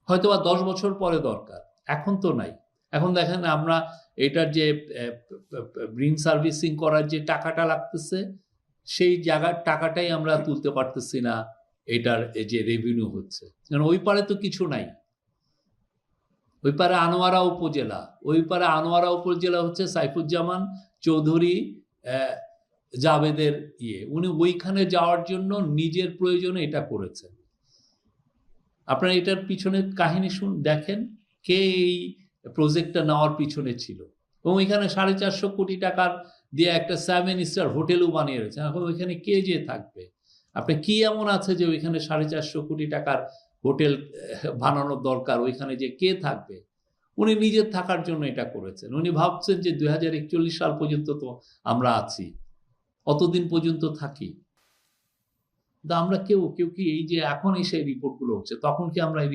হয়তোবা 10 বছর পরে দরকার, এখন তো নাই। এখন দেখেন আমরা এটার যে গ্রিন সার্ভিসিং করার যে টাকাটা লাগতেছে, সেই জায়গার টাকাটাই আমরা তুলতে পারতেছি না, এটার যে রেভিনিউ হচ্ছে। কারণ ওই পারে তো কিছু নাই। ওই পারে আনোয়ারা উপজেলা, ওই পারে আনোয়ারা উপজেলা হচ্ছে সাইফুজ্জামান চৌধুরী জাভেদের উনি ওইখানে যাওয়ার জন্য নিজের প্রয়োজনে এটা করেছেন। আপনারা এটার পিছনে কাহিনী দেখেন, কে এই প্রজেক্টটা নেওয়ার পিছনে ছিল, এবং এখানে 450 কোটি টাকার দিয়ে একটা 7 স্টার হোটেলও বানিয়ে রয়েছে। এখন ওইখানে কে যে থাকবে? আপনি কি এমন আছে যে ওইখানে 450 কোটি টাকার হোটেল বানানোর দরকার? ওইখানে যে কে থাকবে? উনি নিজের থাকার জন্য এটা করেছেন। উনি ভাবছেন যে 2041 সাল পর্যন্ত তো আমরা আছি, অতদিন পর্যন্ত থাকি। আমরা কেউ কি এই যে এখন এসে রিপোর্টগুলো হচ্ছে, তখন কি আমরা এই